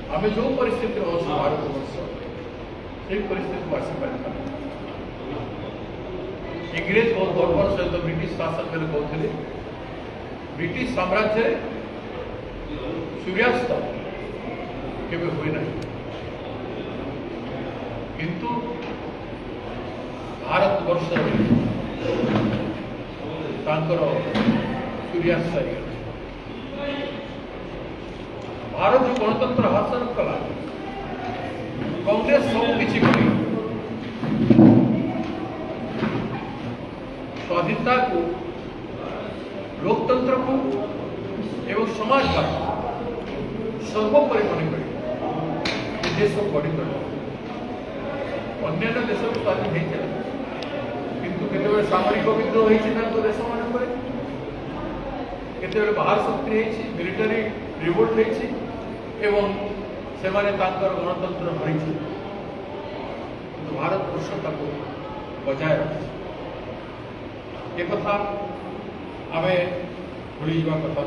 आम जो परिस्थिति अच्छे भारत वर्ष से परिस्थिति को आसीपार इंग्रेज बहुत गर्वर सहित ब्रिटिश शासन बेले कहते ब्रिटिश साम्राज्य सूर्यास्त केवे हुए ना किंतु भारत वर्ष सूर्यास्त भारत जो गणतंत्र हासिल कला कांग्रेस सब किसी स्वाधीनता को लोकतंत्र को एवं समाजवाद सर्वोपरि मन कर देश को गढ़ी कर अन्य देश को स्वाधीन होता किंतु केते सामरिक विद्रोह होता देश मान केते बाहर शक्ति मिलिटारी रिवोल्ट होती एवं से गणतंत्र हरी भारत वर्ष बजाय रखी एक कथा आम भूली जा कथा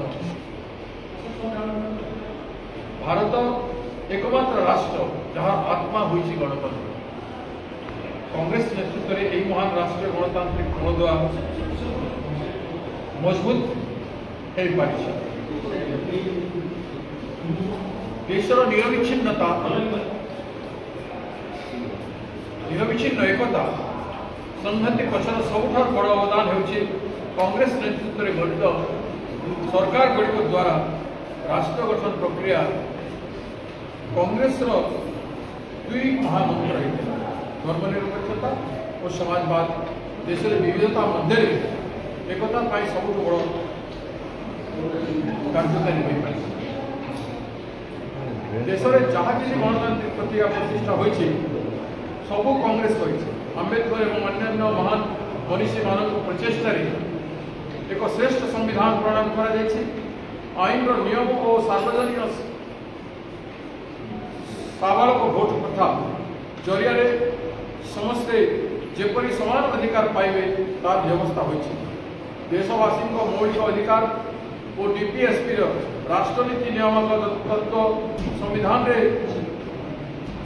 भारत एकमात्र राष्ट्र जहाँ आत्मा होती गणतंत्र कांग्रेस नेतृत्व में यही महान राष्ट्रीय गणतांत्रिक मूलदुआ मजबूत हो पारी देशर निरविच्छिन्नता निरविच्छिन्न एकता संहति पछर सबुठ बड़ अवदान होछि कांग्रेस नेतृत्व में गठित सरकार गुड़िक द्वारा राष्ट्र गठन प्रक्रिया कांग्रेस दुई महामंत्र होता धर्मनिरपेक्षता और समाजवाद देश विविधता मध्य एकता सबुठ बड़ कार्यकारी हो पाए देश में जहाँ किसी गणतांत्रिक प्रक्रिया प्रतिष्ठा होती सबू कांग्रेस कर आंबेडकर और अन्य महान मनीषी मान प्रचेषा एक श्रेष्ठ संविधान प्रणाम कर आईन नियम और सार्वजनिक साबालक भोट प्रथा जरिया समस्ते जेपरी समान अधिकार पाइबे तार व्यवस्था होती देशवासी मौलिक अधिकार और डीपीएसपी राष्ट्रनीति नियामक तत्व संविधान रे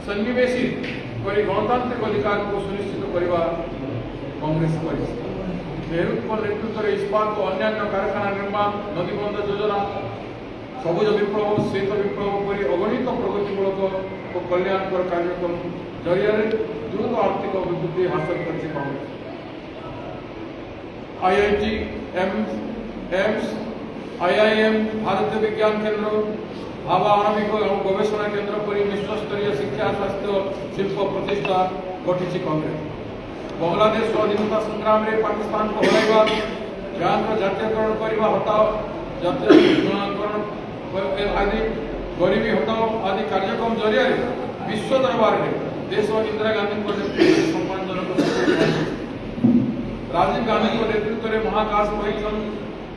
सन्निवेशित कर गणतांत्रिक अधिकार को सुनिश्चित करने कांग्रेस नेहरू नेतृत्व में इस्पात और अन्य कारखाना निर्माण नदीबंध योजना सबुज विप्लव श्वेत विप्लव पर अगणित प्रगतिमूलक और कल्याणकर कार्यक्रम जरिया द्रुत आर्थिक अभिवृद्धि हासिल कर कांग्रेस आईआईटी एम्स आईआईएम भारतीय विज्ञान केंद्र भाभा आणविक और गवेषणा केंद्र पर विश्वस्तरीय शिक्षा स्वास्थ्य शिल्प प्रतिष्ठा गठित कांग्रेस बांग्लादेश स्वाधीनता संग्राम में पाकिस्तान को हराइबा बैंक जातीयकरण करने हटाओ जातीयकरण आदि गरीबी हटाओ आदि कार्यक्रम जरिया विश्व दरबार में देश और इंदिरा गांधी को सम्मानजनक राजीव गांधी को नेतृत्व में महाकाश परीक्षण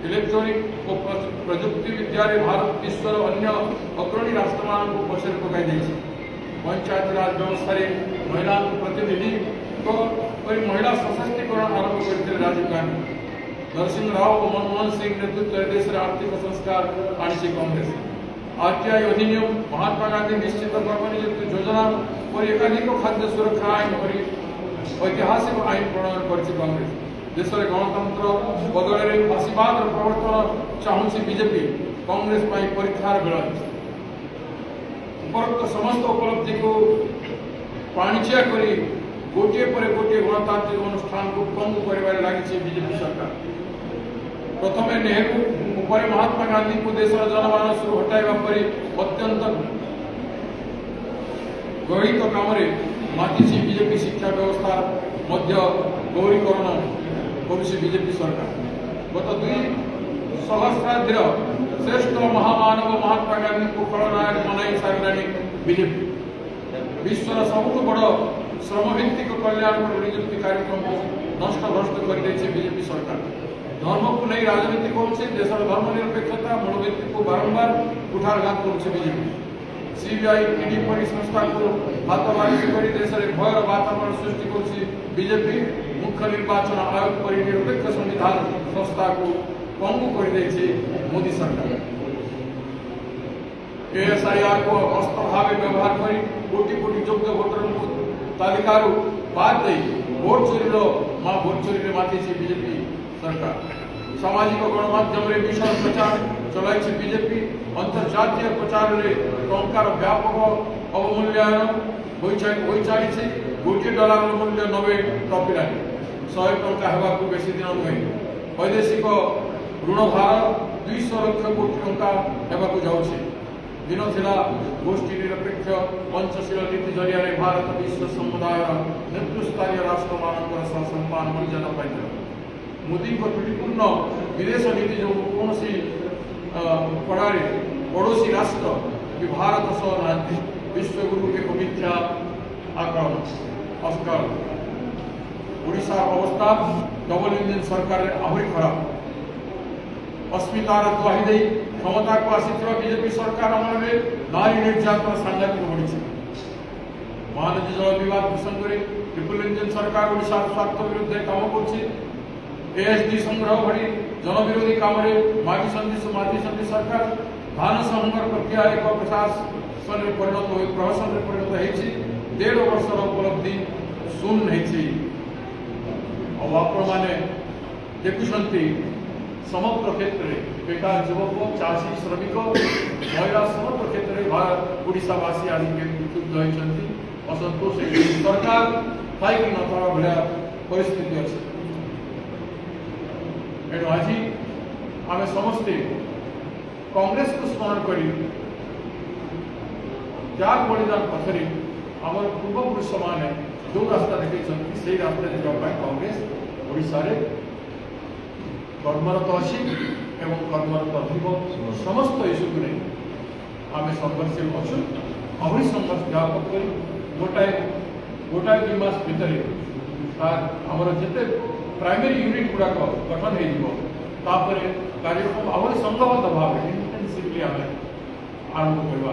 इलेक्ट्रॉनिक और प्रजुक्ति विद्या भारत विश्वर अन्य अग्रणी राष्ट्र मान पछरे पकाई पंचायत राज व्यवस्था महिला प्रतिनिधि महिला सशक्तिकरण आरंभ करते राजीव गांधी नरसिंह राव और मनमोहन सिंह नेतृत्व देश आर्थिक संस्कार आनी कांग्रेस आरटीआई अधिनियम महात्मा गांधी निश्चित कर्मनियुक्ति योजना और एकाधिक खाद्य सुरक्षा आईन और ऐतिहासिक आईन प्रणयन कर कांग्रेस देश में गणतंत्र बदल आशीर्वाद प्रवर्तन चाहूँगी बीजेपी कांग्रेस परीक्षार बेल उपरोक्त समस्त उपलब्धि को पाणिचिया कर गोटे पर गोटे गणतांत्रिक अनुष्ठान को पंगु कर लगी बीजेपी सरकार प्रथम नेहरू उपर महात्मा गांधी को देश जनमानस हटाइबा पर अत्यंत गणित काम माति बीजेपी शिक्षा व्यवस्था गौरीकरण करुषि बीजेपी सरकार गत 2 सहस्राब्दीर श्रेष्ठ महामानव महात्मा गांधी को खलनायक मनाई सारा बीजेपी विश्वर सबुठ बड़ श्रमभित्तिक कल्याण नियुक्ति कार्यक्रम को नष्ट भ्रष्ट कर बीजेपी सरकार धर्म को नहीं राजनीति कर देश धर्मनिरपेक्षता मूलभित्ति को बारंबार कुठारघात कर बीजेपी सीबीआई ईडी परी संस्था को हाथबाजी कर देश में भयर वातावरण सृष्टि कर बीजेपी मुख्य निर्वाचन आयोग पर निरपेक्ष संविधान संस्था को पंगु कर मोदी सरकार एएसआईआर को अस्त्र भाव व्यवहार कर कोटी कोटी योग्य भोटर तालिकार बाद दे भोट चोरी भोट चोरी माती बीजेपी सरकार सामाजिक गणमाध्यम विशाल प्रचार चलाई बीजेपी अंतर्जातीय प्रचार में टंकार व्यापक अवमूल्यायन हो चली $1 मूल्य नबे टपिला 100 टंका होगा बेसी दिन नुहे वैदेशिक ऋण भार 200 लाख कोटी टंका होगा जाऊँगी दिन थिला गोष्ठी निरपेक्ष पंचशील नीति जरिया भारत विश्व समुदाय नेतृत्वस्तरीय राष्ट्र मानकर सम्मान मर्यादा पाई मोदी को त्रुटिपूर्ण विदेश नीति जो कौन पड़ारे पड़ोसी राष्ट्र भारत सह नाती विश्वगुरु एक मिथ्या आकलन अस्कर ओडिशा अवस्था डबल इंजिन सरकार आहरी खराब अस्मितार दुहाई दे क्षमता को आसी बीजेपी सरकार अमल में नारी निर्यातन सांघातिक बढ़ी महानदी जल विवाद प्रसंग में ट्रिपल इंजिन सरकार ओडिशा स्वार्थ विरुद्ध काम करएसडी संग्रह भरी जनविरोधी काम माती सरकार धान संग्रह प्रक्रिया एक प्रशासन में परिणत प्रहसन में परिणत हो 1.5 वर्षर उपलब्धि शून्य आपण मैंने देखुंट समग्र क्षेत्र में बेकार युवक चाषी श्रमिक महिला समग्र क्षेत्र में ओडावासी आज क्षुब्ध होती असंतोष सरकार थी न भाया परिस्थिति अच्छी एणु आज आम समस्ते कांग्रेस को स्मरण कर त्याग बलिदान पथरे आम पूर्वपुरुष मैंने जो रास्ता देखते से रास्ता जावाई कांग्रेस ओडिशा रे कर्मरत अच्छी एवं कर्मरत समस्त इश्यू को नहीं आम संघर्षशील अच्छु आहरी संघर्ष व्यापक कर गोटाए 2 मास भितर आमर जिते प्राइमरी यूनिट गुड़ाक गठन हो कार्यक्रम आहरी संघबद्ध भाव इंटेंसिवली आम आरंभ करवा